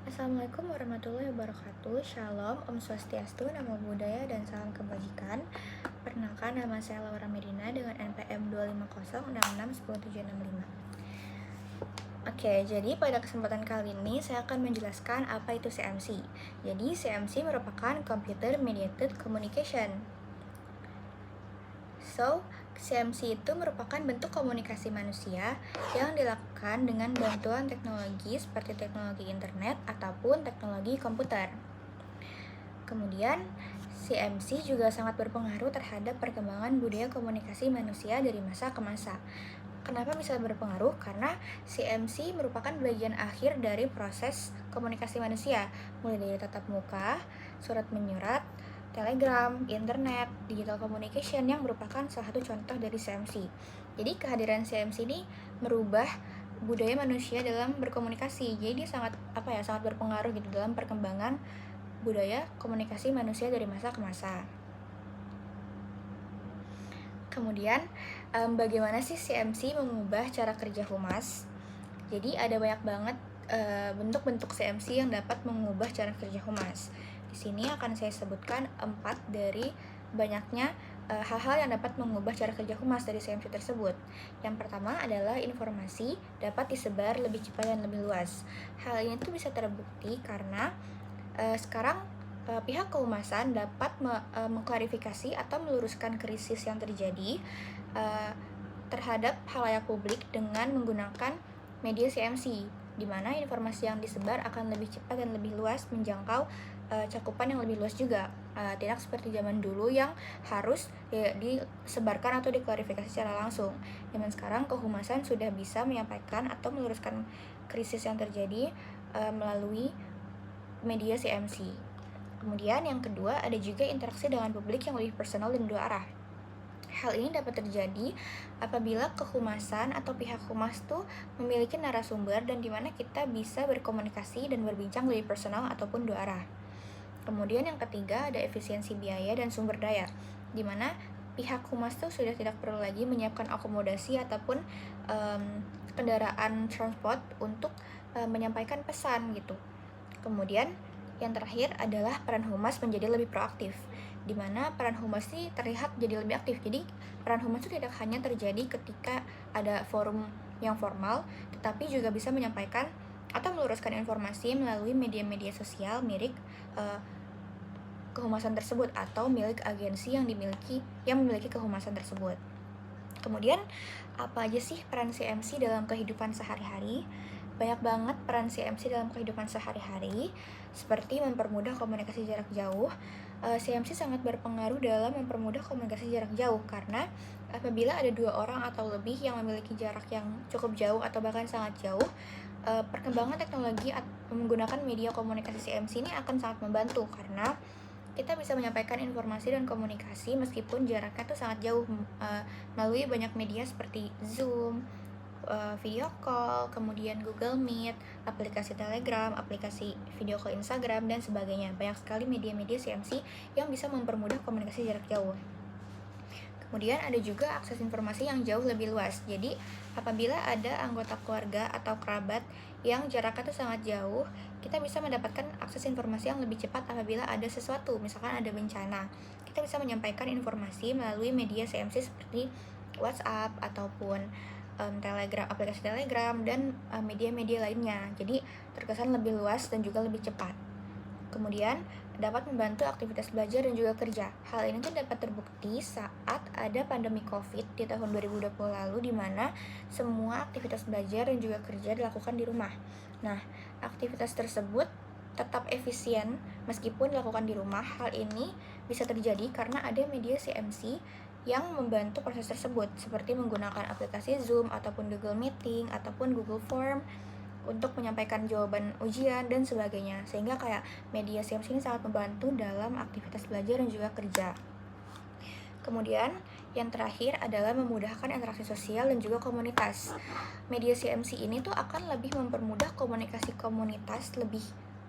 Assalamualaikum warahmatullahi wabarakatuh. Shalom, Om Swastiastu, Namo Buddhaya, dan salam kebajikan. Perkenalkan, nama saya Laura Medina dengan NPM 250661075. Oke, jadi pada kesempatan kali ini saya akan menjelaskan apa itu CMC. Jadi CMC merupakan Computer Mediated Communication. CMC itu merupakan bentuk komunikasi manusia yang dilakukan dengan bantuan teknologi seperti teknologi internet ataupun teknologi komputer. Kemudian, CMC juga sangat berpengaruh terhadap perkembangan budaya komunikasi manusia dari masa ke masa. Kenapa bisa berpengaruh? Karena CMC merupakan bagian akhir dari proses komunikasi manusia, mulai dari tatap muka, surat menyurat, telegram, internet, digital communication yang merupakan salah satu contoh dari CMC. Jadi kehadiran CMC ini merubah budaya manusia dalam berkomunikasi. Jadi dia sangat berpengaruh gitu dalam perkembangan budaya komunikasi manusia dari masa ke masa. Kemudian, bagaimana sih CMC mengubah cara kerja humas? Jadi ada banyak banget bentuk-bentuk CMC yang dapat mengubah cara kerja humas. Di sini akan saya sebutkan 4 dari banyaknya hal-hal yang dapat mengubah cara kerja humas dari CMC tersebut. Yang pertama adalah informasi dapat disebar lebih cepat dan lebih luas. Hal ini tuh bisa terbukti karena sekarang pihak kehumasan dapat mengklarifikasi atau meluruskan krisis yang terjadi terhadap khalayak publik dengan menggunakan media CMC, di mana informasi yang disebar akan lebih cepat dan lebih luas menjangkau cakupan yang lebih luas juga. Tidak seperti zaman dulu yang harus disebarkan atau diklarifikasi secara langsung. Zaman sekarang kehumasan sudah bisa menyampaikan atau meluruskan krisis yang terjadi melalui media CMC. Kemudian yang kedua, ada juga interaksi dengan publik yang lebih personal dan dua arah. Hal ini dapat terjadi apabila kehumasan atau pihak humas tuh memiliki narasumber dan dimana kita bisa berkomunikasi dan berbincang lebih personal ataupun dua arah. Kemudian yang ketiga, ada efisiensi biaya dan sumber daya, dimana pihak humas tuh sudah tidak perlu lagi menyiapkan akomodasi ataupun kendaraan transport untuk menyampaikan pesan gitu. Kemudian yang terakhir adalah peran humas menjadi lebih proaktif, di mana peran humas ini terlihat jadi lebih aktif. Jadi peran humas itu tidak hanya terjadi ketika ada forum yang formal, tetapi juga bisa menyampaikan atau meluruskan informasi melalui media-media sosial milik kehumasan tersebut atau milik agensi yang memiliki kehumasan tersebut. Kemudian, apa aja sih peran CMC dalam kehidupan sehari-hari? Banyak banget peran CMC dalam kehidupan sehari-hari, seperti mempermudah komunikasi jarak jauh. CMC sangat berpengaruh dalam mempermudah komunikasi jarak jauh, karena apabila ada dua orang atau lebih yang memiliki jarak yang cukup jauh atau bahkan sangat jauh, perkembangan teknologi menggunakan media komunikasi CMC ini akan sangat membantu, karena kita bisa menyampaikan informasi dan komunikasi meskipun jaraknya tuh sangat jauh melalui banyak media seperti Zoom, video call, kemudian Google Meet, aplikasi Telegram, aplikasi video call Instagram, dan sebagainya. Banyak sekali media-media CMC yang bisa mempermudah komunikasi jarak jauh. Kemudian ada juga akses informasi yang jauh lebih luas. Jadi apabila ada anggota keluarga atau kerabat yang jaraknya itu sangat jauh, kita bisa mendapatkan akses informasi yang lebih cepat apabila ada sesuatu, misalkan ada bencana. Kita bisa menyampaikan informasi melalui media CMC seperti WhatsApp ataupun Telegram, aplikasi Telegram, dan media-media lainnya. Jadi terkesan lebih luas dan juga lebih cepat. Kemudian dapat membantu aktivitas belajar dan juga kerja. Hal ini tuh dapat terbukti saat ada pandemi COVID di tahun 2020 lalu, di mana semua aktivitas belajar dan juga kerja dilakukan di rumah. Nah, aktivitas tersebut tetap efisien meskipun dilakukan di rumah. Hal ini bisa terjadi karena ada media CMC yang membantu proses tersebut, seperti menggunakan aplikasi Zoom ataupun Google Meeting ataupun Google Form untuk menyampaikan jawaban ujian dan sebagainya, sehingga kayak media CMC ini sangat membantu dalam aktivitas belajar dan juga kerja. Kemudian yang terakhir adalah memudahkan interaksi sosial dan juga komunitas. Media CMC ini tuh akan lebih mempermudah komunikasi komunitas, lebih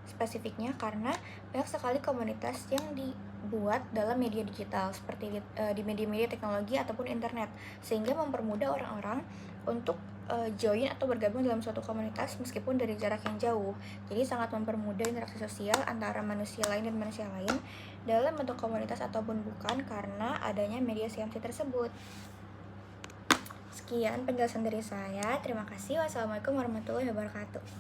spesifiknya karena banyak sekali komunitas yang dibuat dalam media digital seperti di media-media teknologi ataupun internet, sehingga mempermudah orang-orang untuk join atau bergabung dalam suatu komunitas meskipun dari jarak yang jauh. Jadi sangat mempermudah interaksi sosial antara manusia lain dan manusia lain dalam bentuk komunitas ataupun bukan karena adanya media CMC tersebut. Sekian penjelasan dari saya. Terima kasih. Wassalamualaikum warahmatullahi wabarakatuh.